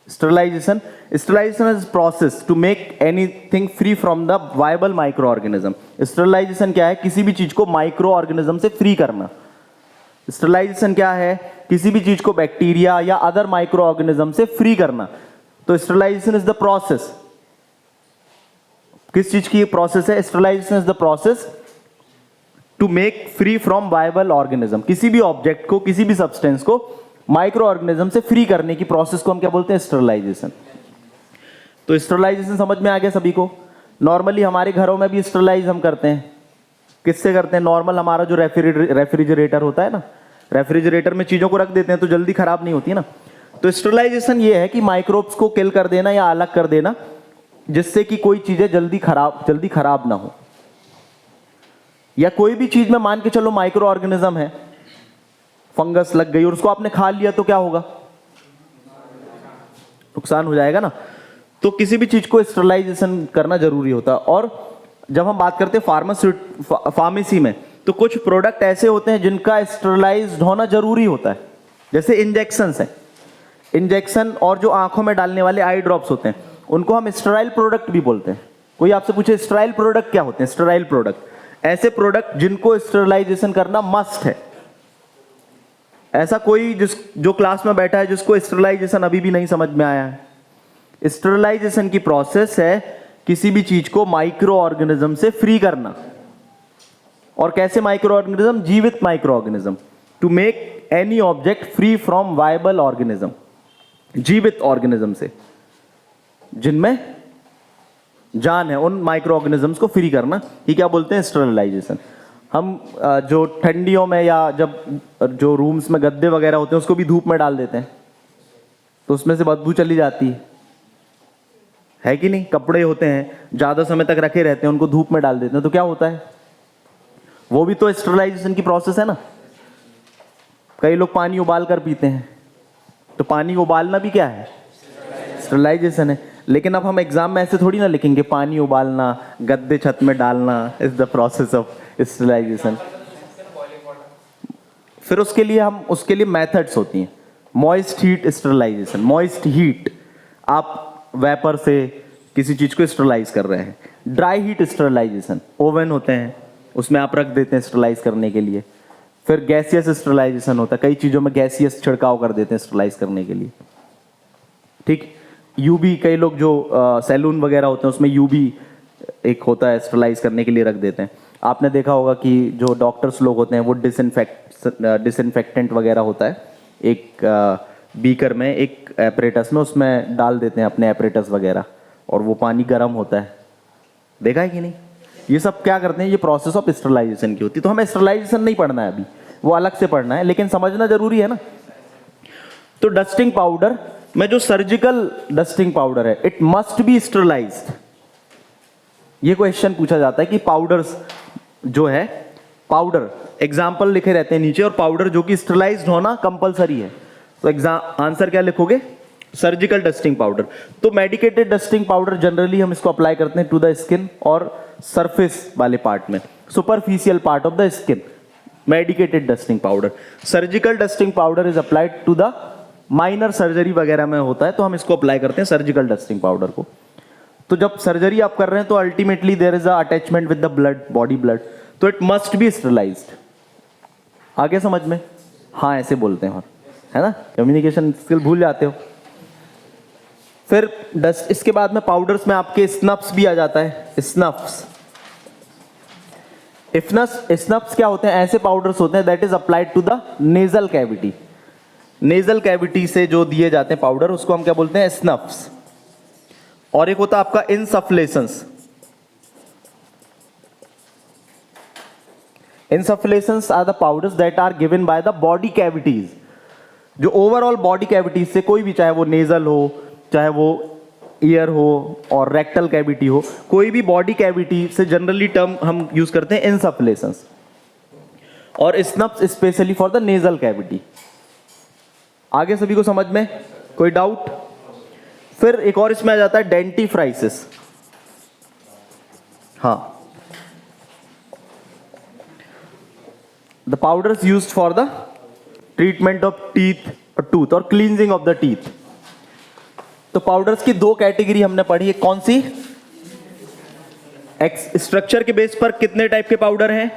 Sterilization is process to make anything free from the viable microorganism. Sterilization क्या है? किसी भी चीज को माइक्रो ऑर्गेनिज्म से फ्री करना। Sterilization क्या है? किसी भी चीज को बैक्टीरिया या अदर माइक्रो ऑर्गेनिज्म से फ्री करना। तो sterilization is the process। किस चीज की प्रोसेस है? Sterilization is the process to make free from viable organism. किसी भी ऑब्जेक्ट को, किसी भी सब्सटेंस को माइक्रो ऑर्गेनिज्म से फ्री करने की प्रोसेस को हम क्या बोलते हैं? स्टरलाइजेशन। तो स्टरलाइजेशन समझ में आ गया सभी को? नॉर्मली हमारे घरों में भी स्टरलाइज हम करते हैं। किससे करते हैं? नॉर्मल हमारा जो रेफ्रिजरेटर होता है ना, रेफ्रिजरेटर में चीजों को रख देते हैं तो जल्दी खराब नहीं होती ना। तो स्टरलाइजेशन ये है कि माइक्रोब्स को किल कर देना या अलग कर देना, जिससे कि कोई चीजें जल्दी खराब ना हो। या कोई भी चीज में मान के चलो माइक्रो ऑर्गेनिज्म है, फंगस लग गई और उसको आपने खा लिया तो क्या होगा? नुकसान हो जाएगा ना। तो किसी भी चीज को स्टरलाइजेशन करना जरूरी होता है। और जब हम बात करते हैं फार्मेसी में, तो कुछ प्रोडक्ट ऐसे होते हैं जिनका स्टरलाइज्ड होना जरूरी होता है। जैसे इंजेक्शंस हैं, इंजेक्शन और जो आंखों में डालने वाले आई ड्रॉप्स होते हैं, उनको हम स्टेराइल प्रोडक्ट भी बोलते हैं। कोई आपसे पूछे स्टेराइल प्रोडक्ट क्या होते हैं? स्टेराइल प्रोडक्ट ऐसे प्रोडक्ट जिनको स्टेरिलाइजेशन करना मस्ट है। ऐसा कोई जो क्लास में बैठा है जिसको स्टेरिलाइजेशन अभी भी नहीं समझ में आया है? स्टेरिलाइजेशन की प्रोसेस है किसी भी चीज को माइक्रो ऑर्गेनिज्म से फ्री करना। और कैसे माइक्रो ऑर्गेनिज्म? जीवित micro organism. To make any object free from viable organism. जीवित ऑर्गेनिज्म से, जिनमें जान है, उन माइक्रो ऑर्गेनिजम्स को फ्री करना, ये क्या बोलते हैं? स्टरलाइजेशन। हम जो ठंडियों में या जब जो रूम्स में गद्दे वगैरह होते हैं उसको भी धूप में डाल देते हैं तो उसमें से बदबू चली जाती है कि नहीं? कपड़े होते हैं ज्यादा समय तक रखे रहते हैं, उनको धूप में डाल देते हैं तो क्या होता है? वो भी तो स्टरलाइजेशन की प्रोसेस है ना। कई लोग पानी उबाल कर पीते हैं, तो पानी उबालना भी क्या है? स्टरलाइजेशन है। लेकिन अब हम एग्जाम में ऐसे थोड़ी ना लिखेंगे पानी उबालना, गद्दे छत में डालना is the process of sterilization. फिर उसके लिए मेथड्स होती हैं। Moist heat sterilization. Moist heat, आप वेपर से किसी चीज को स्टरलाइज कर रहे हैं। ड्राई हीट स्टरलाइजेशन, ओवन होते हैं उसमें आप रख देते हैं स्टरलाइज करने के लिए। फिर गैसियस स्टरलाइजेशन होता है, कई चीजों में गैसियस छिड़काव कर देते हैं स्टरलाइज करने के लिए, ठीक। यूबी, कई लोग जो सैलून वगैरह होते हैं उसमें यूबी एक होता है स्टरलाइज करने के लिए रख देते हैं। आपने देखा होगा कि जो डॉक्टर्स लोग होते हैं वो डिसइंफेक्टेंट वगैरह होता है एक बीकर में, एक एपरेटस में, उसमें डाल देते हैं अपने एपरेटस वगैरह और वो पानी गर्म होता है। देखा है कि नहीं? ये सब क्या करते हैं? ये प्रोसेस ऑफ स्टरलाइजेशन की होती है। तो हमें स्टरलाइजेशन नहीं पढ़ना है अभी, वो अलग से पढ़ना है, लेकिन समझना जरूरी है ना। तो डस्टिंग पाउडर में जो सर्जिकल डस्टिंग पाउडर है, इट मस्ट बी स्टरलाइज्ड। ये क्वेश्चन पूछा जाता है कि पाउडर्स जो है, पाउडर एग्जाम्पल लिखे रहते हैं नीचे, और पाउडर जो कि स्टरलाइज्ड होना कंपलसरी है। तो आंसर क्या लिखोगे? Surgical dusting powder. तो मेडिकेटेड डस्टिंग पाउडर जनरली हम इसको अप्लाई करते हैं टू द स्किन और सरफेस वाले पार्ट में, superficial part of the skin, medicated dusting powder. Surgical dusting powder is applied to the minor surgery वगैरह में होता है, तो हम इसको अप्लाई करते हैं सर्जिकल डस्टिंग पाउडर को। तो जब सर्जरी आप कर रहे हैं तो ultimately there is a attachment with the blood, body blood, so it must be sterilized. आगे समझ में? हाँ ऐसे बोलते हैं, और है ना, कम्युनिकेशन स्किल भूल जाते हो। फिर डस्ट, इसके बाद में पाउडर्स में आपके स्नफ्स भी आ जाता है। स्नफ्स, स्नफ्स क्या होते हैं? ऐसे पाउडर्स होते हैं that is applied to the nasal cavity. Nasal cavity से जो दिए जाते हैं पाउडर, उसको हम क्या बोलते हैं? स्नफ्स। और एक होता है आपका insufflations. Insufflations are the powders that are given by the body cavities, जो ओवरऑल बॉडी कैविटीज से, कोई भी, चाहे वो नेजल हो, चाहे वो ईयर हो और रेक्टल कैविटी हो, कोई भी बॉडी कैविटी से जनरली टर्म हम यूज करते हैं इनसफ्लेशंस, और snuffs specially for the nasal cavity. आगे सभी को समझ में? कोई डाउट? फिर एक और इसमें आ जाता है डेंटिफ्राइसिस। हाँ, the powders used for the treatment of teeth और टूथ और क्लींजिंग ऑफ द टीथ। तो पाउडर्स की दो कैटेगरी हमने पढ़ी है, कौन सी? स्ट्रक्चर के बेस पर कितने टाइप के पाउडर हैं?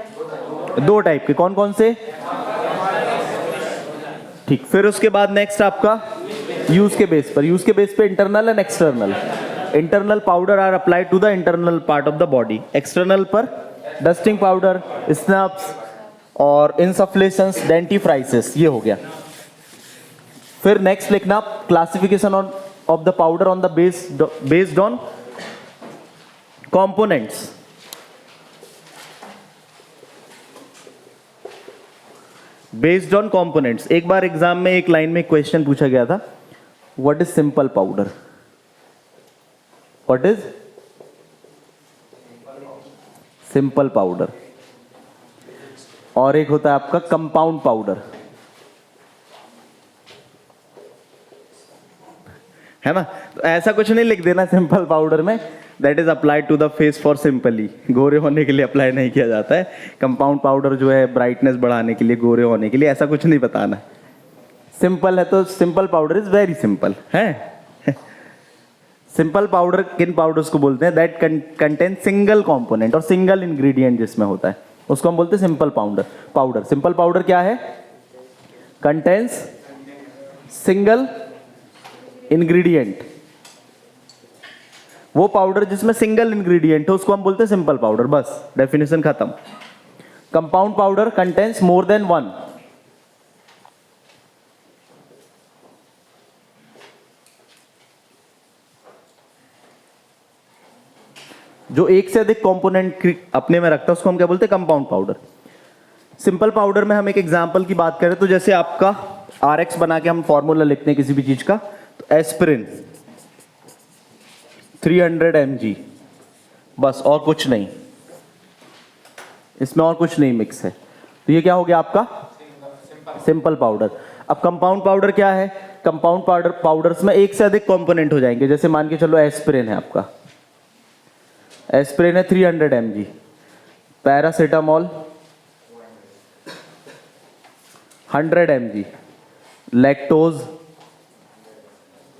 दो टाइप के। कौन कौन से? ठीक। फिर उसके बाद नेक्स्ट आपका यूज के बेस पर। यूज के बेस पे internal and external. Internal powder are applied to the internal part of the body. External पर डस्टिंग पाउडर, स्नफ्स और इनसफ्लेशंस, डेंटिफ्राइसिस, ये हो गया। फिर नेक्स्ट लिखना classification of the powder on the based on components. Based on components. एक बार exam में एक लाइन में क्वेश्चन पूछा गया था, what is simple powder? What is simple powder? और एक होता है आपका कंपाउंड पाउडर, है ना। तो ऐसा कुछ नहीं लिख देना सिंपल पाउडर में, that is applied to the face for simply, गोरे होने के लिए अप्लाई नहीं किया जाता है। कंपाउंड पाउडर जो है ब्राइटनेस बढ़ाने के लिए, गोरे होने के लिए, ऐसा कुछ नहीं बताना। सिंपल है तो simple powder is very simple है। सिंपल पाउडर किन पाउडर्स को बोलते हैं? दैट कंटेन सिंगल कंपोनेंट और सिंगल इंग्रेडिएंट जिसमें होता है, उसको हम बोलते हैं सिंपल पाउडर। सिंपल पाउडर क्या है? Contains single ingredient. वो पाउडर जिसमें सिंगल इंग्रेडिएंट है उसको हम बोलते हैं सिंपल पाउडर। बस डेफिनेशन खत्म। Compound powder contains more than one. जो एक से अधिक कंपोनेंट अपने में रखता है उसको हम क्या बोलते हैं? Compound powder. सिंपल पाउडर में हम एक एग्जांपल की बात करें तो जैसे आपका आरएक्स बना के हम फॉर्मूला लिखते हैं किसी भी चीज का, तो एस्पिरिन 300 mg, बस, और कुछ नहीं, इसमें और कुछ नहीं मिक्स है, तो ये क्या हो गया आपका? Simple powder. अब कंपाउंड पाउडर क्या है? कंपाउंड पाउडर्स में एक से अधिक कंपोनेंट हो जाएंगे। जैसे मान के चलो एस्पिरिन है आपका, एस्पिरिन है 300 mg, paracetamol 100 mg, lactose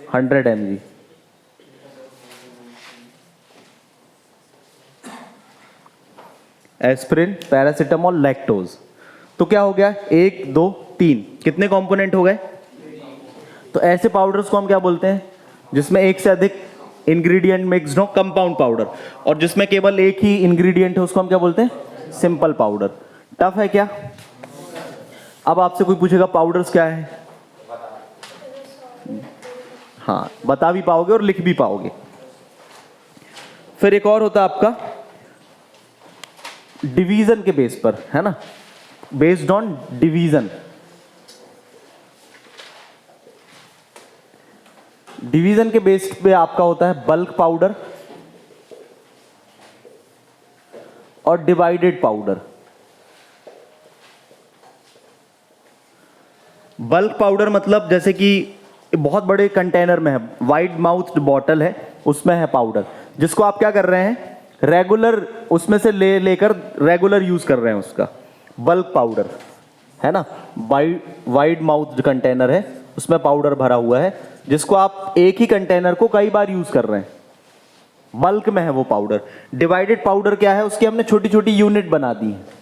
100 mg, aspirin, paracetamol, lactose. तो क्या हो गया? 1 2 3, कितने कंपोनेंट हो गए? तो ऐसे पाउडर्स को हम क्या बोलते हैं? जिसमें एक से अधिक इंग्रेडिएंट मिक्स्ड हो, कंपाउंड पाउडर। और जिसमें केवल एक ही इंग्रेडिएंट है उसको हम क्या बोलते हैं? Simple powder. टफ है क्या? अब आपसे कोई पूछेगा पाउडर्स क्या है, हाँ बता भी पाओगे और लिख भी पाओगे। फिर एक और होता है आपका डिवीजन के बेस पर, है ना, बेस्ड ऑन डिवीजन। डिवीजन के बेस पे आपका होता है बल्क पाउडर और डिवाइडेड पाउडर। बल्क पाउडर मतलब जैसे कि बहुत बड़े कंटेनर में है, वाइड माउथ बॉटल है, उसमें है पाउडर, जिसको आप क्या कर रहे हैं? रेगुलर उसमें से लेकर रेगुलर यूज कर रहे हैं उसका। बल्क पाउडर है ना, वाइड माउथ कंटेनर है, उसमें पाउडर भरा हुआ है, जिसको आप एक ही कंटेनर को कई बार यूज कर रहे हैं, बल्क में है वो पाउडर। डिवाइडेड पाउडर क्या है, उसकी हमने छोटी छोटी यूनिट बना दी है।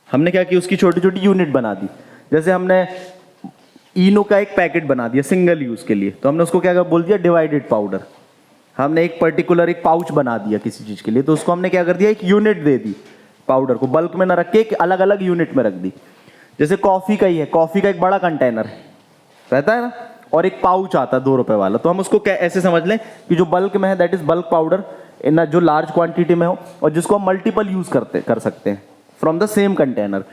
हमने क्या किया, उसकी छोटी छोटी यूनिट बना दी। जैसे हमने इनो का एक पैकेट बना दिया सिंगल यूज के लिए, तो हमने उसको क्या बोल दिया, डिवाइडेड पाउडर। हमने एक पर्टिकुलर एक पाउच बना दिया किसी चीज के लिए, तो उसको हमने क्या कर दिया, एक यूनिट दे दी पाउडर को, बल्क में ना रख के एक अलग अलग यूनिट में रख दी। जैसे कॉफी का ही है, कॉफी का एक बड़ा कंटेनर रहता है ना, और एक पाउच आता है 2 रुपए वाला, तो हम उसको ऐसे समझ लें कि जो बल्क में है दैट इज बल्क पाउडर, इन जो लार्ज क्वांटिटी में हो और जिसको हम मल्टीपल यूज कर सकते हैं फ्रॉम द सेम कंटेनर।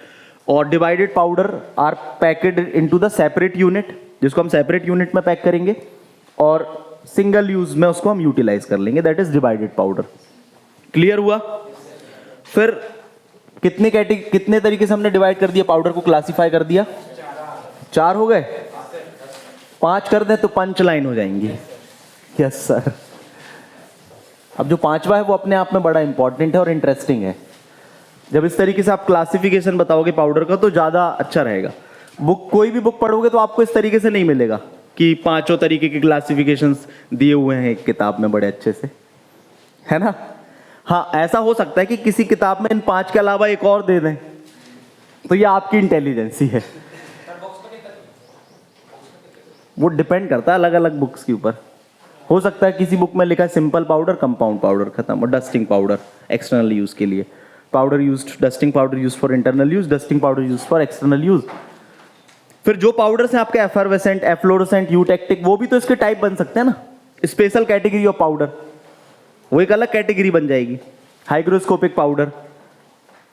और divided powder are packed into the separate unit, जिसको हम सेपरेट यूनिट में पैक करेंगे और सिंगल यूज में उसको हम यूटिलाइज कर लेंगे, that is divided powder. Clear हुआ? फिर कितने तरीके से हमने डिवाइड कर दिया पाउडर को, क्लासिफाई कर दिया? 4 हो गए। 5 कर दें तो पंच लाइन हो जाएंगी। Yes sir. अब जो 5वां है वो अपने आप में बड़ा इंपॉर्टेंट है और इंटरेस्टिंग है। जब इस तरीके से आप क्लासिफिकेशन बताओगे पाउडर का तो ज्यादा अच्छा रहेगा। कोई भी बुक पढ़ोगे तो आपको इस तरीके से नहीं मिलेगा कि 5 तरीके के क्लासिफिकेशंस दिए हुए हैं एक किताब में बड़े अच्छे से, है ना। हाँ, ऐसा हो सकता है कि किसी किताब में इन 5 के अलावा एक और दे दें, तो ये आपकी इंटेलिजेंसी है। वो डिपेंड करता है अलग अलग बुक्स के ऊपर। हो सकता है किसी बुक में लिखा है सिंपल पाउडर, कंपाउंड पाउडर, खत्म, और डस्टिंग पाउडर एक्सटर्नल यूज के लिए, powder used, dusting powder used for internal use, dusting powder used for external use. फिर जो पाउडर्स हैं आपके एफरवेसेंट, एफ्लोरेसेंट, यूटेक्टिक, वो भी तो इसके टाइप बन सकते हैं ना, स्पेशल कैटेगरी ऑफ पाउडर, वो एक अलग कैटेगरी बन जाएगी। हाइग्रोस्कोपिक पाउडर,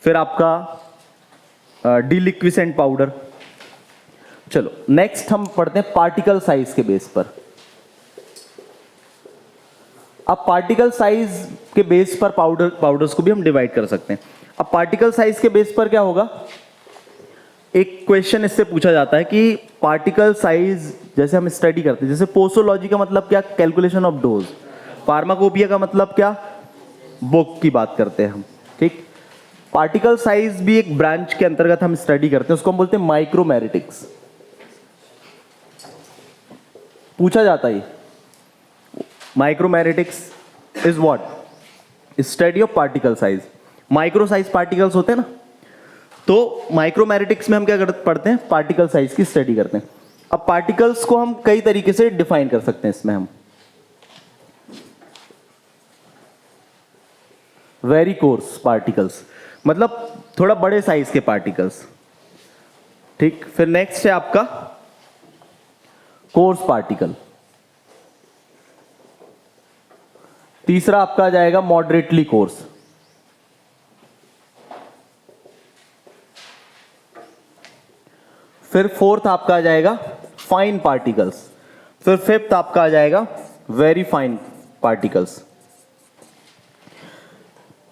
फिर आपका डीलिक्विसेंट पाउडर। चलो नेक्स्ट हम पढ़ते हैं पार्टिकल साइज के बेस पर। अब पार्टिकल साइज के बेस पर पाउडर्स को भी हम डिवाइड कर सकते हैं। अब पार्टिकल साइज के बेस पर क्या होगा, एक क्वेश्चन इससे पूछा जाता है कि पार्टिकल साइज जैसे हम स्टडी करते हैं, जैसे पोसोलॉजी का मतलब क्या, कैलकुलेशन ऑफ डोज। फार्माकोपिया का मतलब क्या, बुक की बात करते हैं हम, ठीक। पार्टिकल साइज भी एक ब्रांच के अंतर्गत हम स्टडी करते हैं, उसको हम बोलते हैं माइक्रोमेरिटिक्स। पूछा जाता है micromeritics is what, study of particle size. Micro size particles होते हैं ना, तो माइक्रोमेरिटिक्स में हम क्या पढ़ते हैं, पार्टिकल साइज की स्टडी करते हैं। अब पार्टिकल्स को हम कई तरीके से डिफाइन कर सकते हैं इसमें हम। वेरी कोर्स पार्टिकल्स मतलब थोड़ा बड़े साइज के पार्टिकल्स, ठीक। फिर नेक्स्ट है आपका कोर्स पार्टिकल। तीसरा आपका आ जाएगा मॉडरेटली कोर्स। फिर फोर्थ आपका आ जाएगा फाइन पार्टिकल्स। फिर फिफ्थ आपका आ जाएगा वेरी फाइन पार्टिकल्स।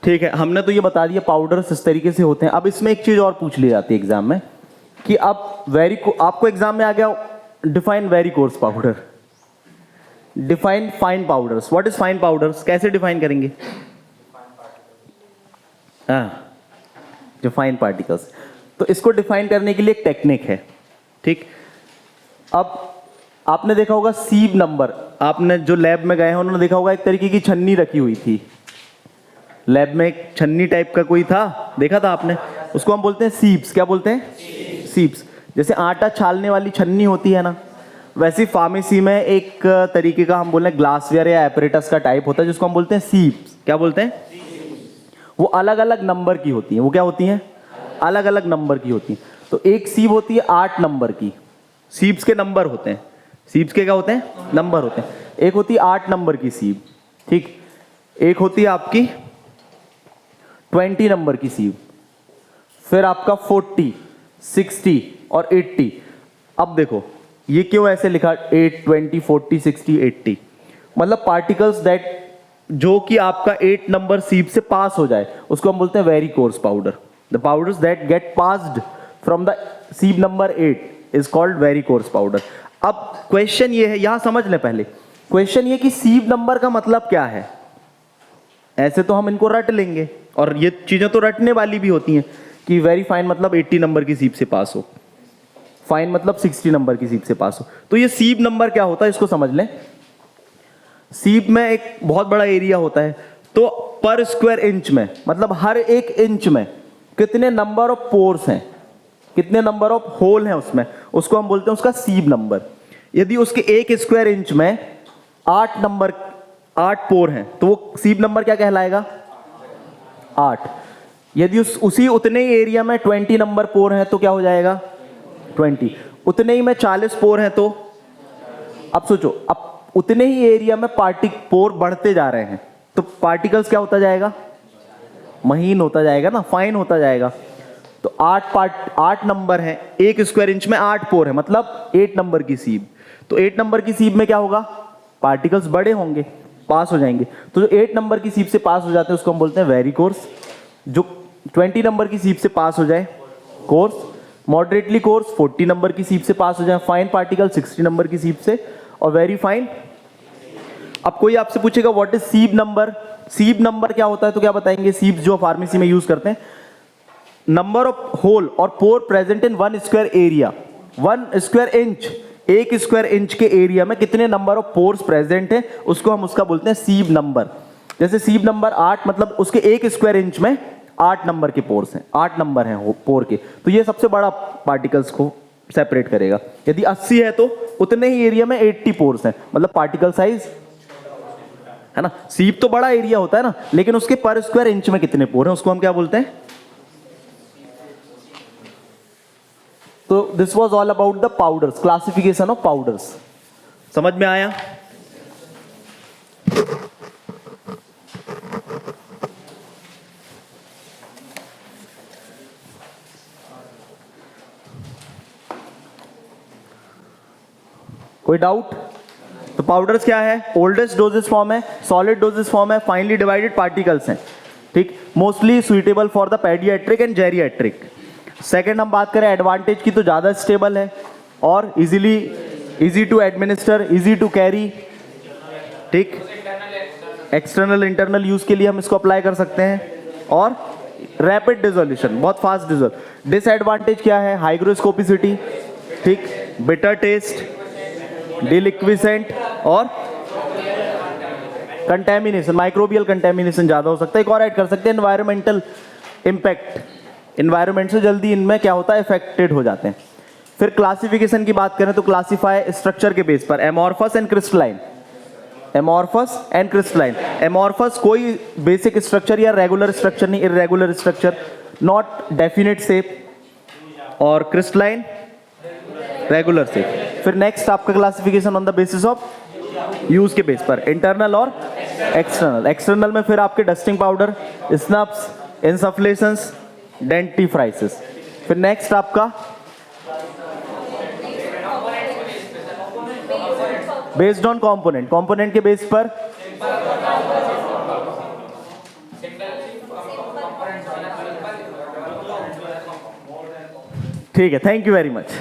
ठीक है, हमने तो ये बता दिया पाउडर्स इस तरीके से होते हैं। अब इसमें एक चीज और पूछ ली जाती है एग्जाम में कि अब आपको एग्जाम में आ गया define very course powder, define fine powders. What is fine powders, कैसे डिफाइन करेंगे? हाँ, जो फाइन पार्टिकल्स, तो इसको डिफाइन करने के लिए एक टेक्निक है, ठीक। अब आपने देखा होगा सीब नंबर, आपने जो लैब में गए हैं उन्होंने देखा होगा एक तरीके की छन्नी रखी हुई थी लैब में, एक छन्नी टाइप का कोई था, देखा था आपने, उसको हम बोलते हैं सीब्स। क्या बोलते हैं? सीब्स। जैसे आटा छालने वाली छन्नी होती है ना, वैसे फार्मेसी में एक तरीके का हम बोल रहे हैं ग्लासवेयर या एपरेटस का टाइप होता है जिसको हम बोलते हैं सीब्स। क्या बोलते हैं? वो अलग अलग नंबर की होती हैं। वो क्या होती हैं? अलग अलग नंबर की होती हैं। तो एक सीब होती है 8 नंबर की, सीब्स के नंबर होते हैं, सीब्स के क्या होते हैं? नंबर होते हैं। एक होती है 8 नंबर की सीब, ठीक। एक होती है आपकी 20 नंबर की सीब, फिर आपका 40, 60 और 80। अब देखो ये क्यों ऐसे लिखा 8, 20, 40, 60, 80, मतलब पार्टिकल्स दैट जो कि आपका 8 नंबर सीब से पास हो जाए उसको हम बोलते हैं very course powder. The powders that get passed from the sieve number 8 is called very course powder. अब क्वेश्चन ये है, यहां समझ लें पहले, क्वेश्चन ये कि सीब नंबर का मतलब क्या है। ऐसे तो हम इनको रट लेंगे और ये चीजें तो रटने वाली भी होती हैं कि वेरी फाइन मतलब 80 नंबर की सीप से पास हो, फाइन मतलब 60 नंबर की सीप से पास हो। तो ये सीप नंबर क्या होता है इसको समझ लें। सीप में एक बहुत बड़ा एरिया होता है, तो पर स्क्वायर इंच में मतलब हर एक इंच में कितने नंबर ऑफ पोर्स हैं, कितने नंबर ऑफ होल हैं उसमें, उसको हम बोलते हैं उसका सीप नंबर। यदि उसके एक स्क्वायर इंच में 8 पोर हैं तो वो सीप नंबर क्या कहलाएगा, 8। यदि उसी उतने ही एरिया में 20 नंबर पोर हैं तो क्या हो जाएगा, 20। उतने ही में 40 पोर हैं तो, अब सोचो, अब उतने ही एरिया में पोर बढ़ते जा रहे हैं तो पार्टिकल्स क्या होता जाएगा, महीन होता जाएगा ना, फाइन होता जाएगा। तो 8 नंबर हैं, एक स्क्वायर इंच में 8 पोर है मतलब 8 नंबर की सीप। तो 8 नंबर की सीप में क्या होगा, पार्टिकल्स बड़े होंगे, पास हो जाएंगे। तो जो 8 नंबर की सीप से पास हो जाते हैं उसको हम बोलते हैं वेरी कोर्स। जो 20 नंबर की सीप से पास हो जाए कोर्स, मॉडरेटली कोर्स 40 नंबर की सीप से पास हो जाए, फाइन पार्टिकल 60 नंबर की सीप से, और वेरी फाइन। अब कोई आपसे पूछेगा व्हाट इज सीप नंबर, सीप नंबर क्या होता है तो क्या बताएंगे, सीप जो फार्मेसी में यूज करते हैं, नंबर ऑफ होल और pore present in 1 square area, 1 square inch, एक स्क्वायर इंच के एरिया में कितने नंबर ऑफ पोर्स प्रेजेंट है उसको हम उसका बोलते हैं सीप नंबर। जैसे सीप नंबर 8 मतलब उसके एक स्क्वायर इंच में 8 नंबर के पोर्स हैं, 8 नंबर हैं पोर के, तो ये सबसे बड़ा पार्टिकल्स को सेपरेट करेगा। यदि 80 है तो उतने ही एरिया में 80 पोर्स हैं, मतलब पार्टिकल साइज है ना। सीप तो बड़ा एरिया होता है ना, लेकिन उसके पर स्क्वायर इंच में कितने पोर हैं उसको हम क्या बोलते हैं। तो this was all about the powders, classification of powders. समझ में आया। कोई डाउट। तो पाउडर्स क्या है, ओल्डेस्ट डोजेस फॉर्म है, सॉलिड डोजेस फॉर्म है, फाइनली डिवाइडेड पार्टिकल्स हैं, ठीक, mostly suitable for the paediatric and geriatric. Second हम बात करें एडवांटेज की तो ज़्यादा स्टेबल है और easy to administer, easy to carry, ठीक, एक्सटर्नल इंटरनल यूज के लिए हम इसको अप्लाई कर सकते हैं, और रैपिड डिसोल्यूशन, बहुत फास्ट डिसोल्व। डिसएडवांटेज क्या है, हाइग्रोस्कोपिसिटी, ठीक, बिटर टेस्ट, डिलिक्विसेंट, और कंटेमिनेशन, माइक्रोबियल कंटेमिनेशन ज़्यादा हो सकता है। एक और ऐड कर सकते हैं एनवायरमेंटल इम्पैक्ट, एनवायरमेंट से जल्दी इनमें क्या होता है, इफेक्टेड हो जाते हैं। फिर क्लासिफिकेशन की बात करें तो क्लासिफाई स्ट्रक्चर के बेस पर, amorphous and crystalline, amorphous and crystalline. Amorphous कोई बेसिक स्ट्रक्चर या रेगुलर स्ट्रक्चर नहीं, irregular structure, not definite shape, और क्रिस्टलाइन रेगुलर शेप। फिर नेक्स्ट आपका classification on the basis of use के बेस पर, इंटरनल और एक्सटर्नल। एक्सटर्नल में फिर आपके डस्टिंग पाउडर, स्नप्स, इंसफ्लेशंस, डेंटिफ्राइसिस। फिर नेक्स्ट आपका बेस्ड ऑन कंपोनेंट, कंपोनेंट के बेस पर, ठीक है। Thank you very much.